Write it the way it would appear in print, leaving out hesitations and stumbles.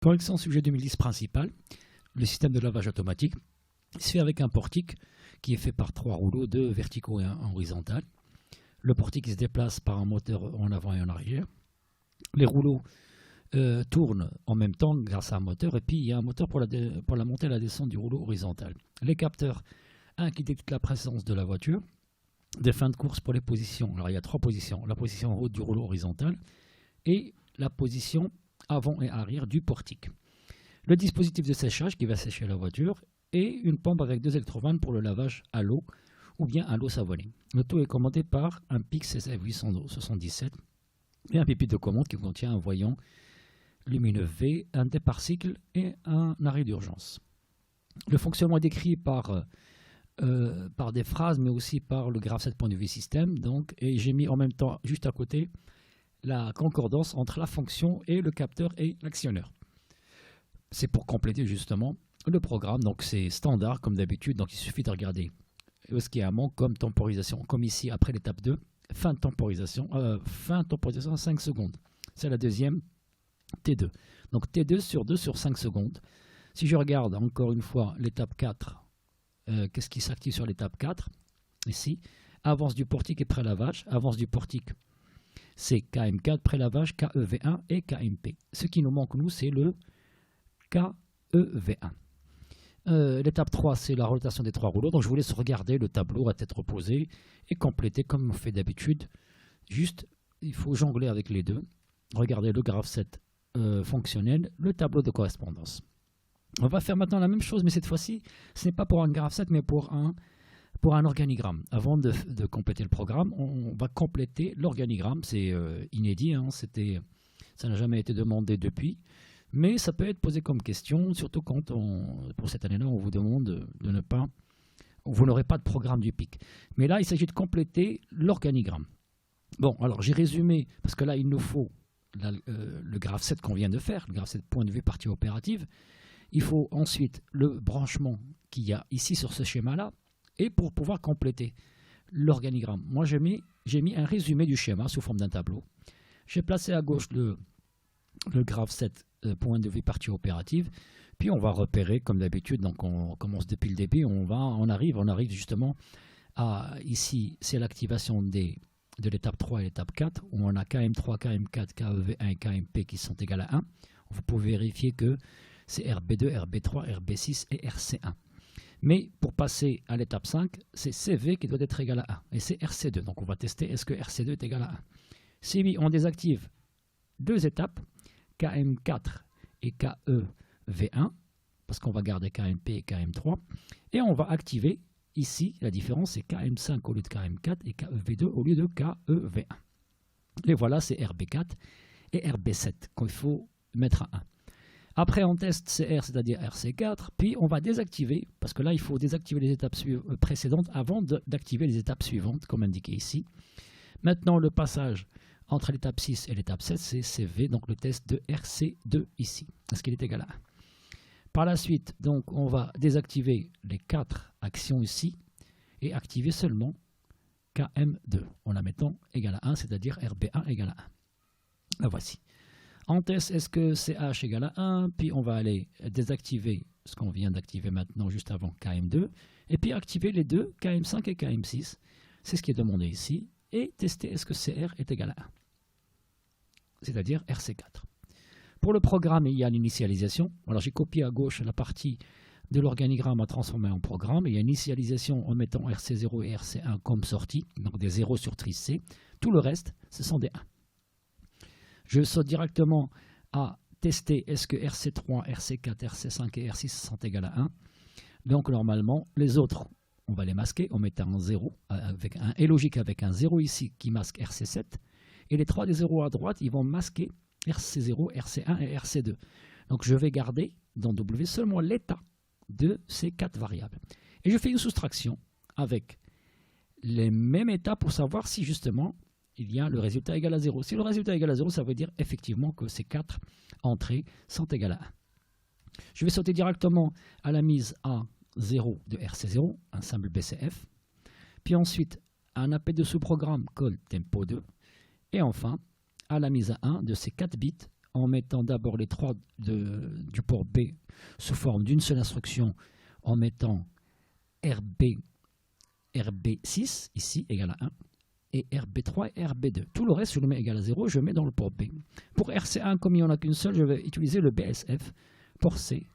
Correction sujet 2010 principal, le système de lavage automatique se fait avec un portique qui est fait par 3 rouleaux, 2 verticaux et 1 horizontal. Le portique se déplace par un moteur en avant et en arrière. Les rouleaux tournent en même temps grâce à un moteur, et puis il y a un moteur pour la montée et la descente du rouleau horizontal. Les capteurs, un qui détecte la présence de la voiture, des fins de course pour les positions. Alors il y a 3 positions, la position haute du rouleau horizontal et la position avant et arrière du portique. Le dispositif de séchage qui va sécher la voiture et une pompe avec 2 électrovannes pour le lavage à l'eau ou bien à l'eau savonnée. Le tout est commandé par un PIC CSF877 et un pupitre de commande qui contient un voyant lumineux V, un départ cycle et un arrêt d'urgence. Le fonctionnement est décrit par des phrases mais aussi par le graphe 7 point de vue système. Donc, et j'ai mis en même temps juste à côté la concordance entre la fonction et le capteur et l'actionneur. C'est pour compléter justement le programme. Donc c'est standard comme d'habitude, donc il suffit de regarder ce qu'il y a un manque comme temporisation, comme ici après l'étape 2, fin de temporisation à 5 secondes. C'est la deuxième T2. Donc T2 sur 2 sur 5 secondes. Si je regarde encore une fois l'étape 4, qu'est-ce qui s'active sur l'étape 4? Ici, avance du portique et pré-lavage. Avance du portique, c'est KM4, pré-lavage, KEV1 et KMP. Ce qui nous manque, nous, c'est le KEV1. L'étape 3, c'est la rotation des 3 rouleaux. Donc, je vous laisse regarder le tableau à tête reposée et compléter comme on fait d'habitude. Juste, il faut jongler avec les deux. Regardez le graphe 7 fonctionnel, le tableau de correspondance. On va faire maintenant la même chose, mais cette fois-ci, ce n'est pas pour un graphe 7, mais pour un organigramme. Avant de compléter le programme, on va compléter l'organigramme. C'est inédit, hein, ça n'a jamais été demandé depuis. Mais ça peut être posé comme question, surtout quand, pour cette année-là, on vous demande de ne pas... Vous n'aurez pas de programme du PIC. Mais là, il s'agit de compléter l'organigramme. Bon, alors j'ai résumé, parce que là, il nous faut le graphe 7 qu'on vient de faire, le graphe 7 point de vue partie opérative. Il faut ensuite le branchement qu'il y a ici sur ce schéma-là, et pour pouvoir compléter l'organigramme. Moi, j'ai mis un résumé du schéma sous forme d'un tableau. J'ai placé à gauche le graphe 7 point de vue partie opérative. Puis on va repérer comme d'habitude. Donc on commence depuis le début. On arrive justement à ici, c'est l'activation de l'étape 3 et l'étape 4, où on a KM3, KM4, KEV1 et KMP qui sont égales à 1. Vous pouvez vérifier que c'est RB2, RB3, RB6 et RC1. Mais pour passer à l'étape 5, c'est CV qui doit être égal à 1. Et c'est RC2. Donc on va tester est-ce que RC2 est égal à 1. Si oui, on désactive 2 étapes, KM4 et KEV1, parce qu'on va garder KMP et KM3. Et on va activer ici, la différence c'est KM5 au lieu de KM4 et KEV2 au lieu de KEV1. Et voilà, c'est RB4 et RB7 qu'il faut mettre à 1. Après, on teste CR, c'est-à-dire RC4, puis on va désactiver, parce que là, il faut désactiver les étapes précédentes avant d'activer les étapes suivantes, comme indiqué ici. Maintenant, le passage entre l'étape 6 et l'étape 7, c'est CV, donc le test de RC2 ici. Est-ce qu'il est égal à 1? Par la suite, donc, on va désactiver les 4 actions ici et activer seulement KM2 en la mettant égal à 1, c'est-à-dire RB1 égale à 1. La voici. En test, est-ce que CH égale à 1? Puis on va aller désactiver ce qu'on vient d'activer maintenant, juste avant KM2. Et puis activer les deux, KM5 et KM6. C'est ce qui est demandé ici. Et tester est-ce que CR est égal à 1. C'est-à-dire RC4. Pour le programme, il y a l'initialisation. Alors j'ai copié à gauche la partie de l'organigramme à transformer en programme. Il y a une initialisation en mettant RC0 et RC1 comme sortie. Donc des 0 sur trice C. Tout le reste, ce sont des 1. Je saute directement à tester est-ce que RC3, RC4, RC5 et R6 sont égales à 1. Donc normalement, les autres, on va les masquer en mettant un 0 avec un, et logique avec un 0 ici qui masque RC7. Et les 3 des 0 à droite, ils vont masquer RC0, RC1 et RC2. Donc je vais garder dans W seulement l'état de ces 4 variables. Et je fais une soustraction avec les mêmes états pour savoir si justement il y a le résultat égal à 0. Si le résultat est égal à 0, ça veut dire effectivement que ces 4 entrées sont égales à 1. Je vais sauter directement à la mise à 0 de RC0, un symbole BCF. Puis ensuite, un AP de sous-programme call tempo 2. Et enfin, à la mise à 1 de ces 4 bits en mettant d'abord les 3 du port B sous forme d'une seule instruction, en mettant RB6, ici, égale à 1, et RB3 et RB2. Tout le reste, je le mets égal à 0, je mets dans le port B. Pour RC1, comme il n'y en a qu'une seule, je vais utiliser le BSF, port C,